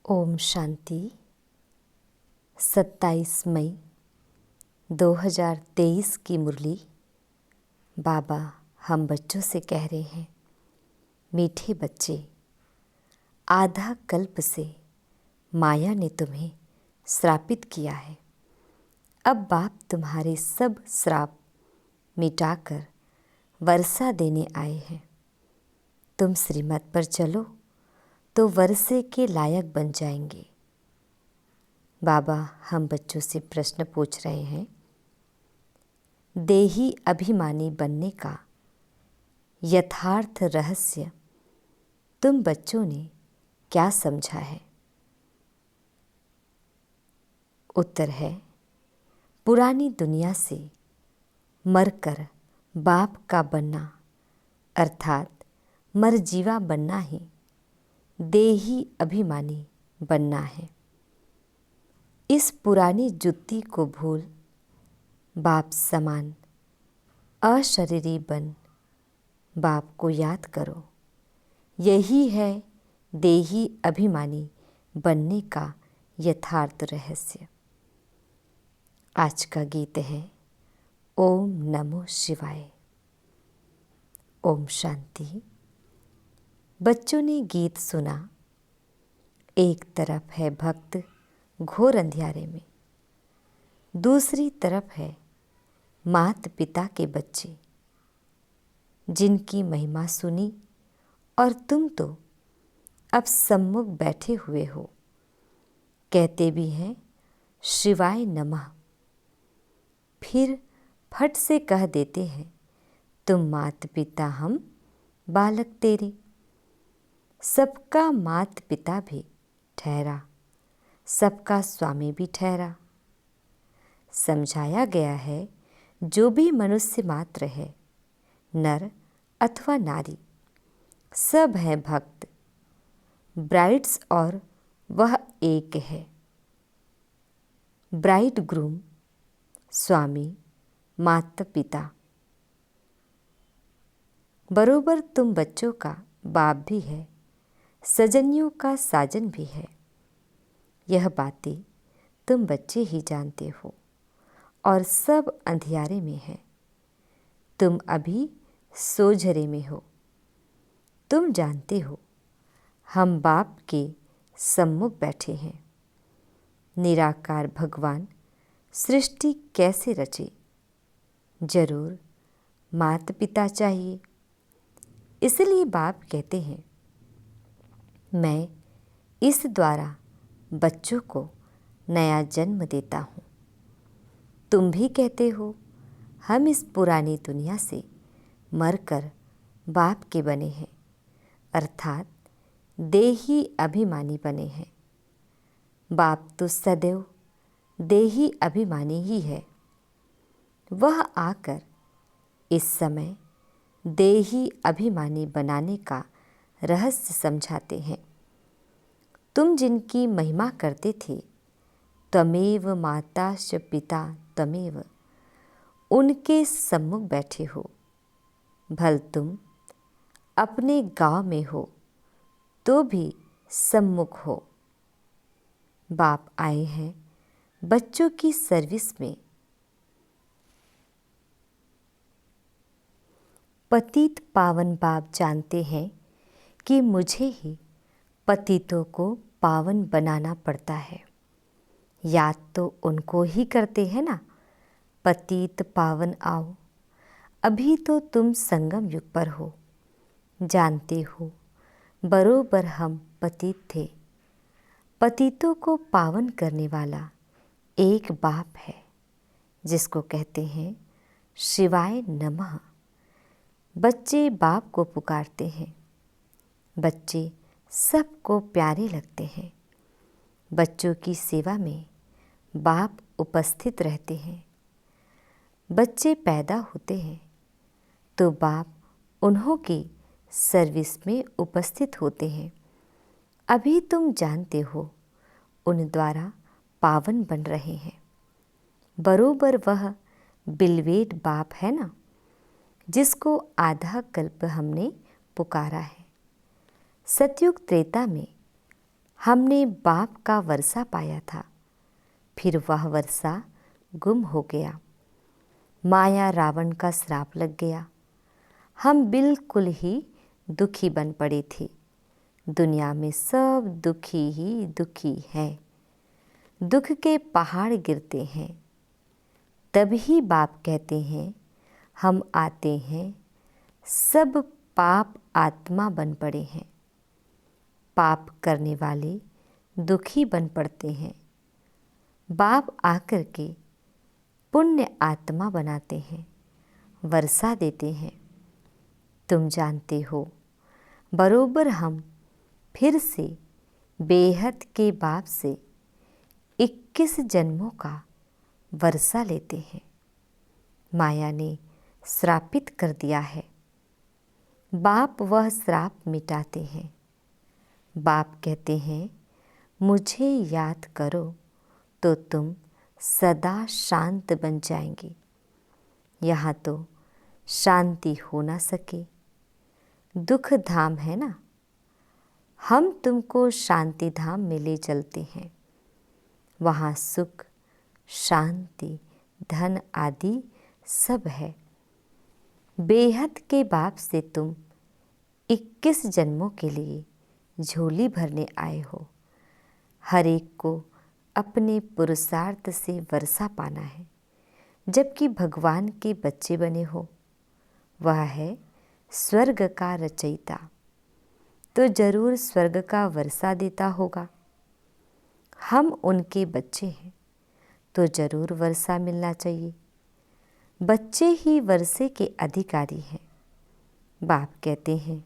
ओम शांति। 27 मई 2023 की मुरली। बाबा हम बच्चों से कह रहे हैं, मीठे बच्चे, आधा कल्प से माया ने तुम्हें श्रापित किया है। अब बाप तुम्हारे सब श्राप मिटाकर वर्षा देने आए हैं। तुम श्रीमत पर चलो तो वर्षे के लायक बन जाएंगे। बाबा हम बच्चों से प्रश्न पूछ रहे हैं, देही अभिमानी बनने का यथार्थ रहस्य तुम बच्चों ने क्या समझा है? उत्तर है, पुरानी दुनिया से मरकर बाप का बनना अर्थात मरजीवा बनना ही देही अभिमानी बनना है। इस पुरानी जुत्ती को भूल बाप समान अशरीरी बन बाप को याद करो। यही है देही अभिमानी बनने का यथार्थ रहस्य। आज का गीत है ओम नमो शिवाय। ओम शांति। बच्चों ने गीत सुना। एक तरफ है भक्त घोर अंधियारे में, दूसरी तरफ है मात पिता के बच्चे जिनकी महिमा सुनी और तुम तो अब सम्मुख बैठे हुए हो। कहते भी हैं शिवाय नमः, फिर फट से कह देते हैं तुम मात पिता हम बालक तेरे। सबका मात पिता भी ठहरा, सबका स्वामी भी ठहरा। समझाया गया है जो भी मनुष्य मात्र है, नर अथवा नारी, सब हैं भक्त, ब्राइड्स और वह एक है। ब्राइड ग्रूम, स्वामी, माता पिता। बरोबर तुम बच्चों का बाप भी है, सजनियों का साजन भी है। यह बातें तुम बच्चे ही जानते हो और सब अंधियारे में है। तुम अभी सोझरे में हो। तुम जानते हो हम बाप के सम्मुख बैठे हैं। निराकार भगवान सृष्टि कैसे रचे? जरूर माता पिता चाहिए। इसलिए बाप कहते हैं, मैं इस द्वारा बच्चों को नया जन्म देता हूँ। तुम भी कहते हो हम इस पुरानी दुनिया से मरकर बाप के बने हैं, अर्थात देही अभिमानी बने हैं। बाप तो सदैव देही अभिमानी ही है। वह आकर इस समय देही अभिमानी बनाने का रहस्य समझाते हैं। तुम जिनकी महिमा करते थे, त्वमेव माता च पिता त्वमेव, उनके सम्मुख बैठे हो। भल तुम अपने गांव में हो तो भी सम्मुख हो। बाप आए हैं बच्चों की सर्विस में। पतित पावन बाप जानते हैं कि मुझे ही पतितों को पावन बनाना पड़ता है। याद तो उनको ही करते हैं ना, पतित पावन आओ। अभी तो तुम संगम युग पर हो। जानते हो बरोबर हम पतित थे। पतितों को पावन करने वाला एक बाप है जिसको कहते हैं शिवाय नमः। बच्चे बाप को पुकारते हैं। बच्चे सबको प्यारे लगते हैं। बच्चों की सेवा में बाप उपस्थित रहते हैं। बच्चे पैदा होते हैं तो बाप उन्हों की सर्विस में उपस्थित होते हैं। अभी तुम जानते हो उन द्वारा पावन बन रहे हैं। बरोबर वह बिलवेट बाप है ना, जिसको आधा कल्प हमने पुकारा है। सतयुग त्रेता में हमने बाप का वर्षा पाया था, फिर वह वर्षा गुम हो गया। माया रावण का श्राप लग गया। हम बिल्कुल ही दुखी बन पड़े थे। दुनिया में सब दुखी ही दुखी हैं। दुख के पहाड़ गिरते हैं। तभी बाप कहते हैं हम आते हैं, सब पाप आत्मा बन पड़े हैं। पाप करने वाले दुखी बन पड़ते हैं। बाप आकर के पुण्य आत्मा बनाते हैं, वर्षा देते हैं। तुम जानते हो, बरोबर हम फिर से बेहद के बाप से 21 जन्मों का वर्षा लेते हैं। माया ने श्रापित कर दिया है। बाप वह श्राप मिटाते हैं। बाप कहते हैं मुझे याद करो तो तुम सदा शांत बन जाएंगे। यहाँ तो शांति हो ना सके, दुख धाम है ना। हम तुमको शांति धाम में ले चलते हैं। वहाँ सुख, शांति, धन आदि सब है। बेहद के बाप से तुम 21 जन्मों के लिए झोली भरने आए हो। हर एक को अपने पुरुषार्थ से वर्षा पाना है। जबकि भगवान के बच्चे बने हो, वह है स्वर्ग का रचयिता, तो जरूर स्वर्ग का वर्षा देता होगा। हम उनके बच्चे हैं तो जरूर वर्षा मिलना चाहिए। बच्चे ही वर्षे के अधिकारी हैं। बाप कहते हैं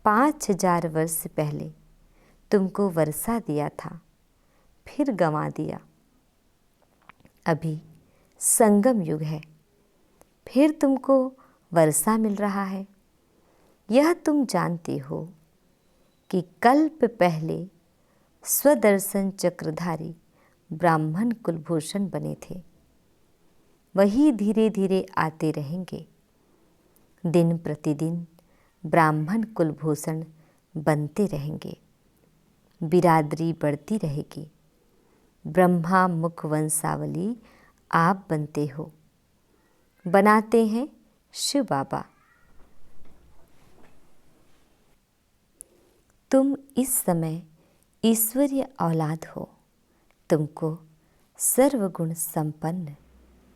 5000 वर्ष पहले तुमको वर्षा दिया था, फिर गंवा दिया। अभी संगम युग है, फिर तुमको वर्षा मिल रहा है। यह तुम जानते हो कि कल्प पहले स्वदर्शन चक्रधारी ब्राह्मण कुलभूषण बने थे। वही धीरे धीरे आते रहेंगे। दिन प्रतिदिन ब्राह्मण कुलभूषण बनते रहेंगे। बिरादरी बढ़ती रहेगी। ब्रह्मा मुख वंशावली आप बनते हो। बनाते हैं शिव बाबा। तुम इस समय ईश्वरीय औलाद हो। तुमको सर्वगुण संपन्न,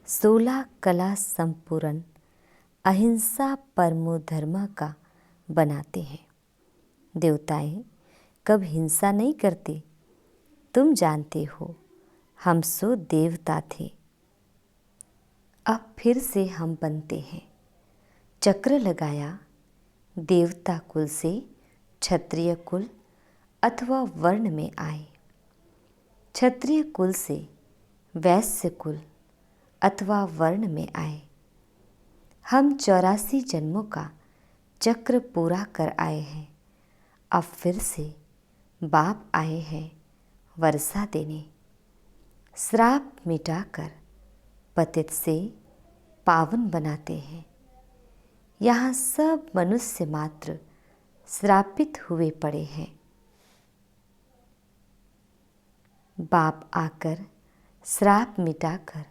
16 कला संपूर्ण, अहिंसा परमो धर्म का बनाते हैं। देवताएं कब हिंसा नहीं करते। तुम जानते हो, हम सो देवता थे, अब फिर से हम बनते हैं। चक्र लगाया, देवता कुल से क्षत्रिय कुल अथवा वर्ण में आए। क्षत्रिय कुल से वैश्य कुल अथवा वर्ण में आए। हम 84 जन्मों का चक्र पूरा कर आए हैं। अब फिर से बाप आए हैं वर्षा देने। श्राप मिटाकर पतित से पावन बनाते हैं। यहाँ सब मनुष्य मात्र श्रापित हुए पड़े हैं। बाप आकर श्राप मिटाकर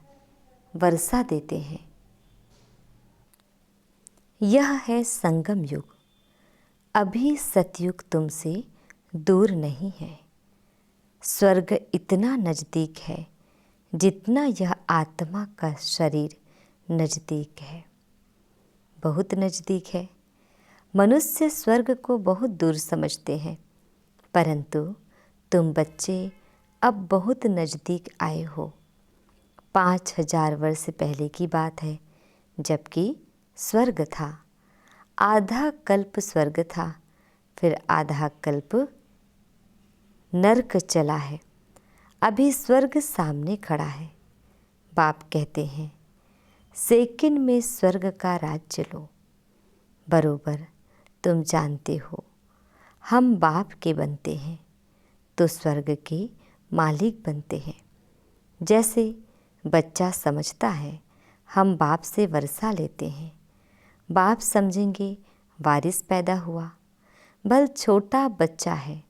वर्षा देते हैं। यह है संगम युग। अभी सतयुग तुमसे दूर नहीं है। स्वर्ग इतना नज़दीक है जितना यह आत्मा का शरीर नज़दीक है। बहुत नज़दीक है। मनुष्य स्वर्ग को बहुत दूर समझते हैं, परंतु तुम बच्चे अब बहुत नज़दीक आए हो। 5000 वर्ष पहले की बात है, जबकि स्वर्ग था। आधा कल्प स्वर्ग था, फिर आधा कल्प नरक चला है। अभी स्वर्ग सामने खड़ा है। बाप कहते हैं सेकंड में स्वर्ग का राज्य लो। बरोबर तुम जानते हो, हम बाप के बनते हैं तो स्वर्ग के मालिक बनते हैं। जैसे बच्चा समझता है हम बाप से वर्षा लेते हैं, बाप समझेंगे वारिस पैदा हुआ। भल छोटा बच्चा है,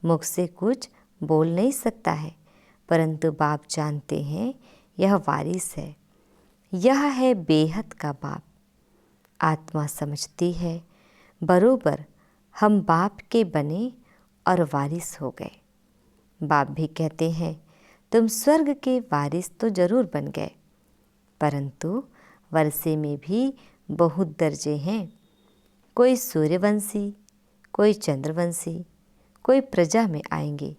मुख से कुछ बोल नहीं सकता है, परंतु बाप जानते हैं यह वारिस है। यह है बेहद का बाप। आत्मा समझती है बरोबर हम बाप के बने और वारिस हो गए। बाप भी कहते हैं तुम स्वर्ग के वारिस तो जरूर बन गए, परंतु वर्षे में भी बहुत दर्जे हैं। कोई सूर्यवंशी, कोई चंद्रवंशी, कोई प्रजा में आएंगे।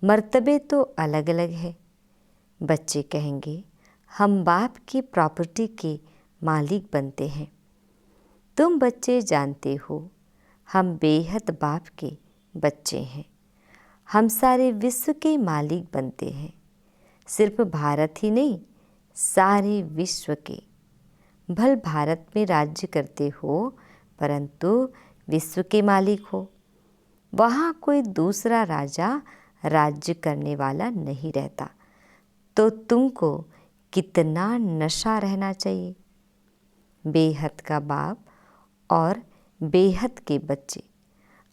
मर्तबे तो अलग अलग है। बच्चे कहेंगे हम बाप की प्रॉपर्टी के मालिक बनते हैं। तुम बच्चे जानते हो हम बेहद बाप के बच्चे हैं। हम सारे विश्व के मालिक बनते हैं। सिर्फ भारत ही नहीं, सारे विश्व के। भल भारत में राज्य करते हो, परंतु विश्व के मालिक हो। वहाँ कोई दूसरा राजा राज्य करने वाला नहीं रहता। तो तुमको कितना नशा रहना चाहिए। बेहद का बाप और बेहद के बच्चे।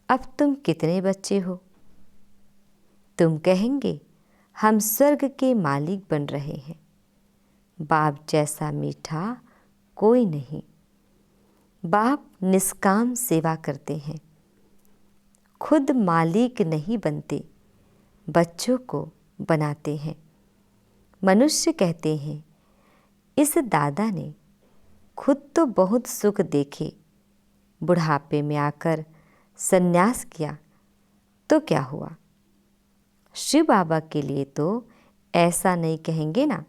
अब तुम कितने बच्चे हो? तुम कहेंगे हम स्वर्ग के मालिक बन रहे हैं। बाप जैसा मीठा कोई नहीं। बाप निष्काम सेवा करते हैं, खुद मालिक नहीं बनते, बच्चों को बनाते हैं। मनुष्य कहते हैं इस दादा ने खुद तो बहुत सुख देखे, बुढ़ापे में आकर संन्यास किया तो क्या हुआ। शिव बाबा के लिए तो ऐसा नहीं कहेंगे ना।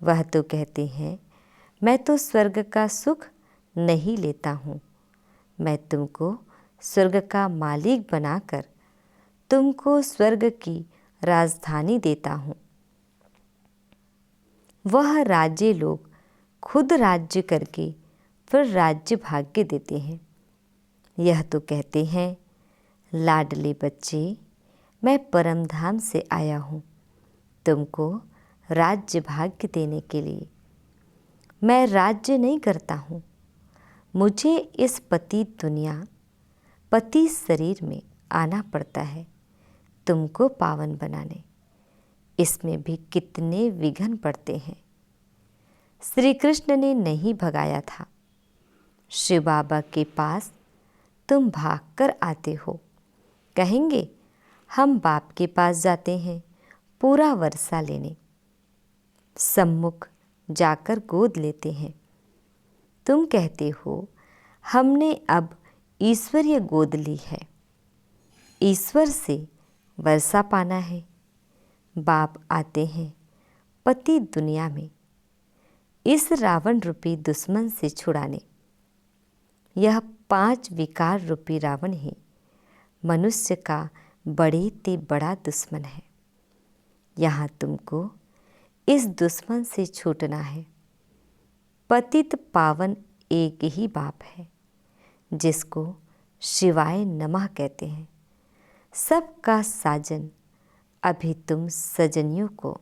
वह तो कहते हैं मैं तो स्वर्ग का सुख नहीं लेता हूँ। मैं तुमको स्वर्ग का मालिक बनाकर तुमको स्वर्ग की राजधानी देता हूँ। वह राज्य लोग खुद राज्य करके फिर राज्य भाग्य देते हैं। यह तो कहते हैं लाडले बच्चे, मैं परम धाम से आया हूँ तुमको राज्य भाग्य देने के लिए। मैं राज्य नहीं करता हूँ। मुझे इस पति दुनिया, पति शरीर में आना पड़ता है तुमको पावन बनाने। इसमें भी कितने विघ्न पड़ते हैं। श्री कृष्ण ने नहीं भगाया था। शिव बाबा के पास तुम भागकर आते हो। कहेंगे हम बाप के पास जाते हैं पूरा वर्षा लेने। सम्मुख जाकर गोद लेते हैं। तुम कहते हो हमने अब ईश्वरीय गोद ली है, ईश्वर से वर्षा पाना है। बाप आते हैं पति दुनिया में इस रावण रूपी दुश्मन से छुड़ाने। यह 5 विकार रूपी रावण ही मनुष्य का बड़े ते बड़ा दुश्मन है। यहाँ तुमको इस दुश्मन से छूटना है। पतित पावन एक ही बाप है जिसको शिवाय नमः कहते हैं। सबका साजन। अभी तुम सजनियों को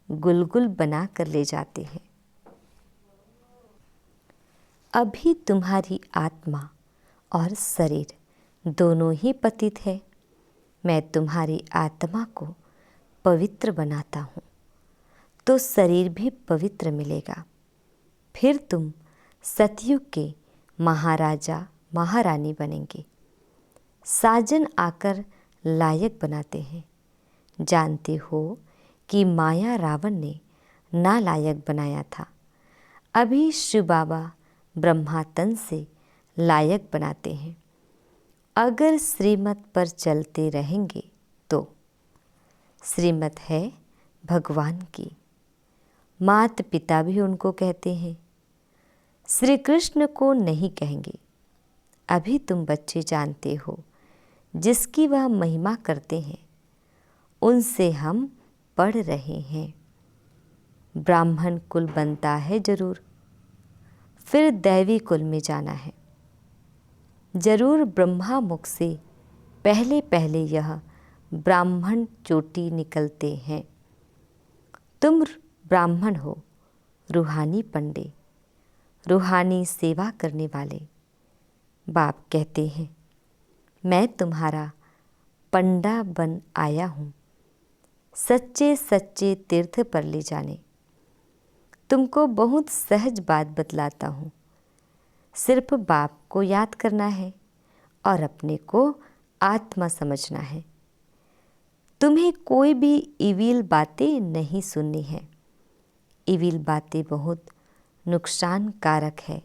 गुलगुल बना कर ले जाते हैं। अभी तुम्हारी आत्मा और शरीर दोनों ही पतित है। मैं तुम्हारी आत्मा को पवित्र बनाता हूँ तो शरीर भी पवित्र मिलेगा। फिर तुम सतयुग के महाराजा महारानी बनेंगे। साजन आकर लायक बनाते हैं। जानते हो कि माया रावण ने नालायक बनाया था। अभी शिव बाबा ब्रह्मा तन से लायक बनाते हैं। अगर श्रीमत पर चलते रहेंगे तो श्रीमत है भगवान की। माता पिता भी उनको कहते हैं, श्री कृष्ण को नहीं कहेंगे। अभी तुम बच्चे जानते हो जिसकी वह महिमा करते हैं उनसे हम पढ़ रहे हैं। ब्राह्मण कुल बनता है जरूर, फिर दैवी कुल में जाना है जरूर। ब्रह्मा मुख से पहले पहले यह ब्राह्मण चोटी निकलते हैं। तुम ब्राह्मण हो, रूहानी पंडे, रूहानी सेवा करने वाले। बाप कहते हैं मैं तुम्हारा पंडा बन आया हूँ सच्चे सच्चे तीर्थ पर ले जाने। तुमको बहुत सहज बात बतलाता हूँ। सिर्फ बाप को याद करना है और अपने को आत्मा समझना है। तुम्हें कोई भी इविल बातें नहीं सुननी है। इविल बातें बहुत नुकसान कारक है।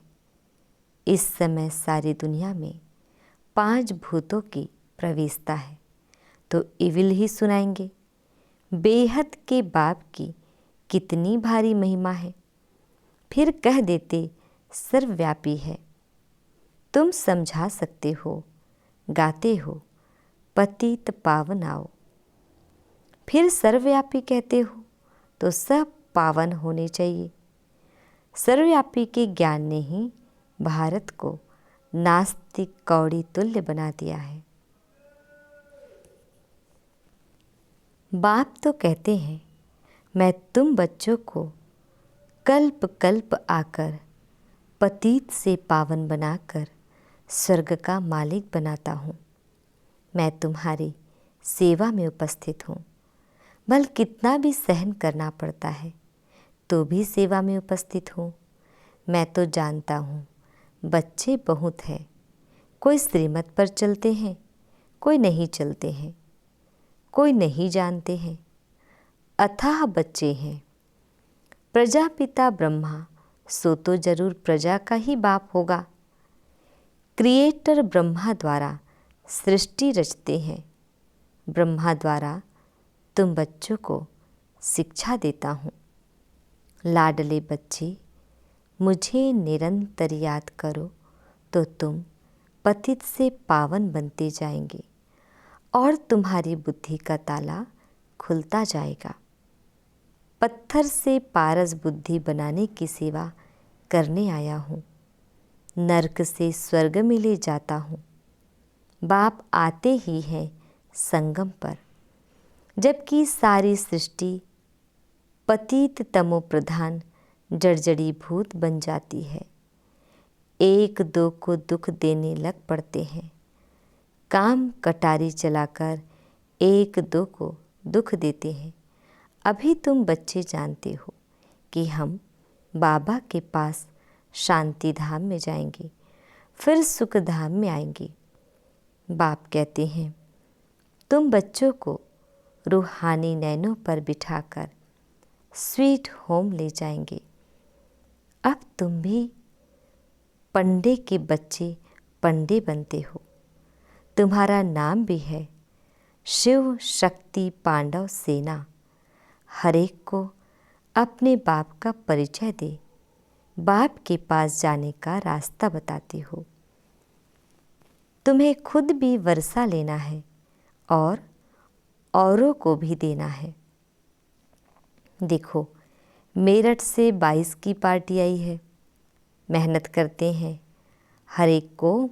इस समय सारी दुनिया में 5 भूतों की प्रवेशता है, तो इविल ही सुनाएंगे। बेहद के बाप की कितनी भारी महिमा है। फिर कह देते सर्वव्यापी है। तुम समझा सकते हो, गाते हो पतित पावन आओ। फिर सर्वव्यापी कहते हो तो सब पावन होने चाहिए। सर्वव्यापी के ज्ञान ने ही भारत को नास्तिक कौड़ी तुल्य बना दिया है। बाप तो कहते हैं मैं तुम बच्चों को कल्प कल्प आकर पतित से पावन बनाकर स्वर्ग का मालिक बनाता हूँ। मैं तुम्हारी सेवा में उपस्थित हूँ। भल कितना भी सहन करना पड़ता है तो भी सेवा में उपस्थित हूँ। मैं तो जानता हूँ बच्चे बहुत हैं। कोई श्रीमत पर चलते हैं, कोई नहीं चलते हैं, कोई नहीं जानते हैं। अथाह बच्चे हैं। प्रजापिता ब्रह्मा सो तो जरूर प्रजा का ही बाप होगा। क्रिएटर ब्रह्मा द्वारा सृष्टि रचते हैं। ब्रह्मा द्वारा तुम बच्चों को शिक्षा देता हूँ। लाडले बच्चे, मुझे निरंतर याद करो तो तुम पतित से पावन बनते जाएंगे और तुम्हारी बुद्धि का ताला खुलता जाएगा। पत्थर से पारस बुद्धि बनाने की सेवा करने आया हूँ। नरक से स्वर्ग में ले जाता हूँ। बाप आते ही हैं संगम पर, जबकि सारी सृष्टि पतित तमो प्रधान जड़जड़ी भूत बन जाती है। एक दो को दुख देने लग पड़ते हैं। काम कटारी चलाकर एक दो को दुख देते हैं। अभी तुम बच्चे जानते हो कि हम बाबा के पास शांति धाम में जाएंगे, फिर सुख धाम में आएंगे। बाप कहते हैं तुम बच्चों को रूहानी नैनों पर बिठाकर स्वीट होम ले जाएंगे। अब तुम भी पंडे के बच्चे पंडे बनते हो। तुम्हारा नाम भी है शिव शक्ति पांडव सेना। हर एक को अपने बाप का परिचय दे, बाप के पास जाने का रास्ता बताते हो। तुम्हें खुद भी वर्षा लेना है और औरों को भी देना है। देखो, मेरठ से 22 की पार्टी आई है। मेहनत करते हैं, हर एक को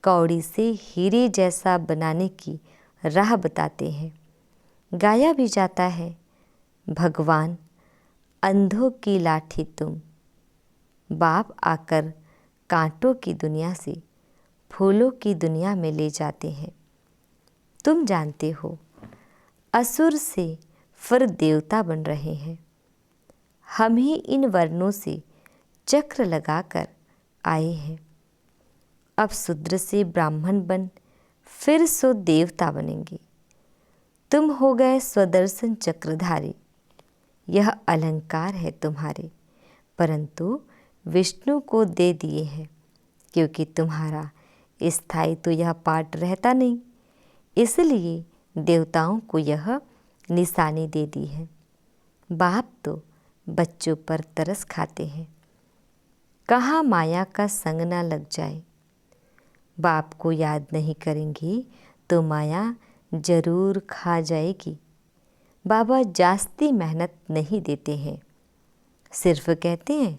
कौड़ी से हीरे जैसा बनाने की राह बताते हैं। गाया भी जाता है, भगवान अंधों की लाठी तुम, बाप आकर कांटों की दुनिया से फूलों की दुनिया में ले जाते हैं। तुम जानते हो असुर से फिर देवता बन रहे हैं। हम ही इन वर्णों से चक्र लगाकर आए हैं। अब शूद्र से ब्राह्मण बन फिर सो देवता बनेंगे। तुम हो गए स्वदर्शन चक्रधारी। यह अलंकार है तुम्हारे, परंतु विष्णु को दे दिए हैं, क्योंकि तुम्हारा स्थायी तो यह पाठ रहता नहीं, इसलिए देवताओं को यह निशानी दे दी है। बाप तो बच्चों पर तरस खाते हैं। कहाँ माया का संग ना लग जाए। बाप को याद नहीं करेंगी तो माया जरूर खा जाएगी। बाबा जास्ती मेहनत नहीं देते हैं, सिर्फ कहते हैं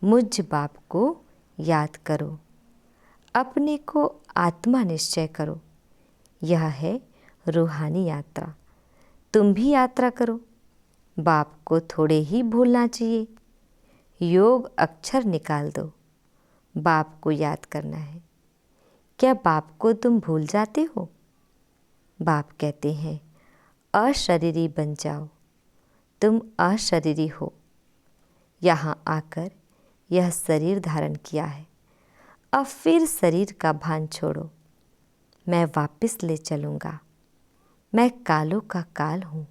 मुझ बाप को याद करो, अपने को आत्मा निश्चय करो। यह है रूहानी यात्रा। तुम भी यात्रा करो। बाप को थोड़े ही भूलना चाहिए। योग अक्षर निकाल दो। बाप को याद करना है। क्या बाप को तुम भूल जाते हो? बाप कहते हैं अशरीरी बन जाओ, तुम अशरीरी हो। यहाँ आकर यह शरीर धारण किया है, अब फिर शरीर का भान छोड़ो। मैं वापस ले चलूँगा। मैं कालों का काल हूँ।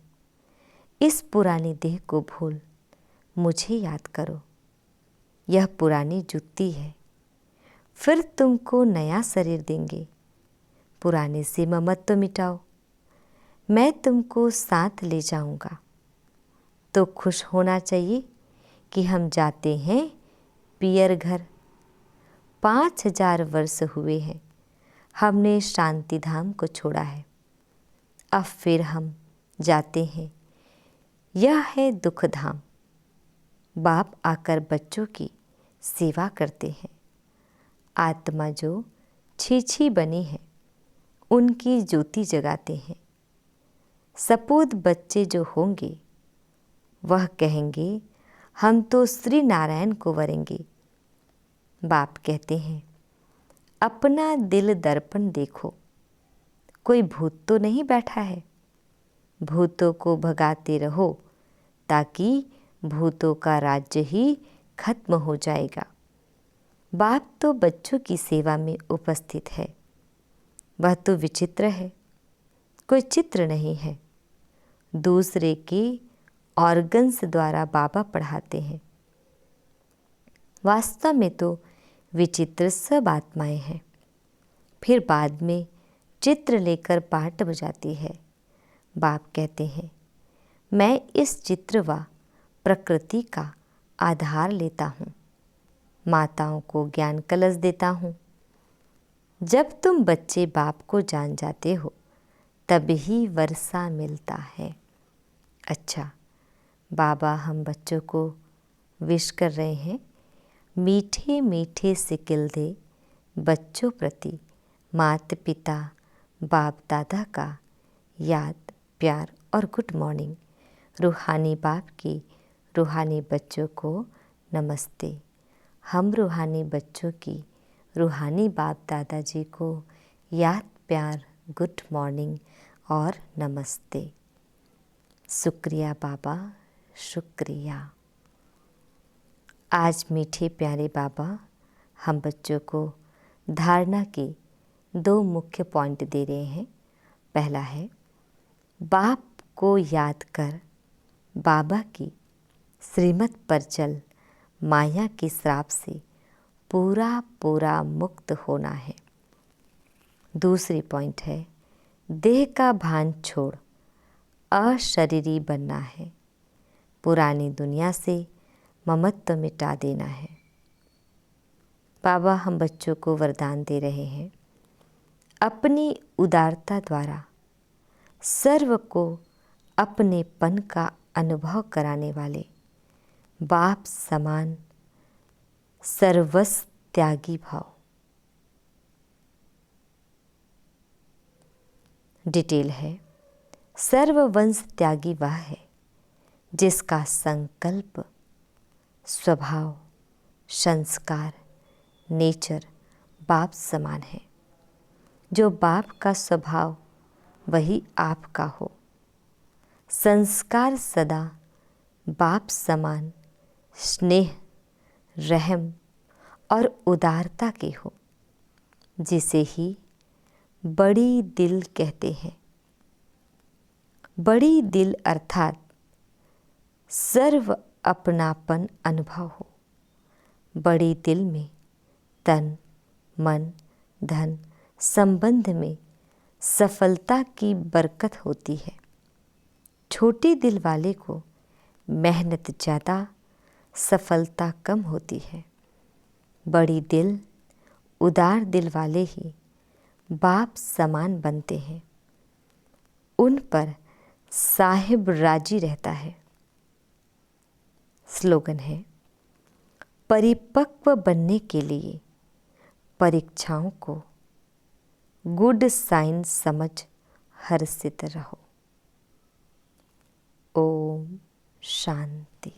इस पुरानी देह को भूल मुझे याद करो। यह पुरानी जुत्ती है, फिर तुमको नया शरीर देंगे। पुराने से ममत्व मिटाओ, मैं तुमको साथ ले जाऊंगा। तो खुश होना चाहिए कि हम जाते हैं पियर घर। 5000 वर्ष हुए हैं हमने शांति धाम को छोड़ा है, अब फिर हम जाते हैं। यह है दुख धाम। बाप आकर बच्चों की सेवा करते हैं। आत्मा जो छी बनी है उनकी ज्योति जगाते हैं। सपूत बच्चे जो होंगे वह कहेंगे हम तो श्री नारायण को वरेंगे। बाप कहते हैं अपना दिल दर्पण देखो, कोई भूत तो नहीं बैठा है। भूतों को भगाते रहो ताकि भूतों का राज्य ही खत्म हो जाएगा। बाप तो बच्चों की सेवा में उपस्थित है। वह तो विचित्र है, कोई चित्र नहीं है। दूसरे के ऑर्गन्स द्वारा बाबा पढ़ाते हैं। वास्तव में तो विचित्र सब आत्माएं हैं। फिर बाद में चित्र लेकर पाठ बजाती है। बाप कहते हैं मैं इस चित्र व प्रकृति का आधार लेता हूँ। माताओं को ज्ञान कलश देता हूँ। जब तुम बच्चे बाप को जान जाते हो तब ही वर्षा मिलता है। अच्छा, बाबा हम बच्चों को विश कर रहे हैं। मीठे मीठे सिकिल दे बच्चों प्रति माता पिता बाप दादा का याद, प्यार और गुड मॉर्निंग। रूहानी बाप की रूहानी बच्चों को नमस्ते। हम रूहानी बच्चों की रूहानी बाप दादाजी को याद, प्यार, गुड मॉर्निंग और नमस्ते। शुक्रिया बाबा, शुक्रिया। आज मीठे प्यारे बाबा हम बच्चों को धारणा के 2 मुख्य पॉइंट दे रहे हैं। पहला है बाप को याद कर बाबा की श्रीमत पर चल, माया के श्राप से पूरा मुक्त होना है। दूसरी पॉइंट है देह का भान छोड़ अशरीरी बनना है। पुरानी दुनिया से ममत्व मिटा देना है। बाबा हम बच्चों को वरदान दे रहे हैं अपनी उदारता द्वारा सर्व को अपनेपन का अनुभव कराने वाले बाप समान सर्वस्व त्यागी भाव। डिटेल है सर्ववंश त्यागी वह है जिसका संकल्प, स्वभाव, संस्कार, नेचर बाप समान है। जो बाप का स्वभाव वही आपका हो। संस्कार सदा बाप समान स्नेह, रहम और उदारता के हो, जिसे ही बड़ी दिल कहते हैं। बड़ी दिल अर्थात सर्व अपनापन अनुभव हो। बड़ी दिल में तन, मन, धन, संबंध में सफलता की बरकत होती है। छोटी दिल वाले को मेहनत ज़्यादा, सफलता कम होती है। बड़ी दिल, उदार दिल वाले ही बाप समान बनते हैं। उन पर साहिब राजी रहता है। स्लोगन है परिपक्व बनने के लिए परीक्षाओं को गुड साइन समझ हर्षित रहो। ओम शांति।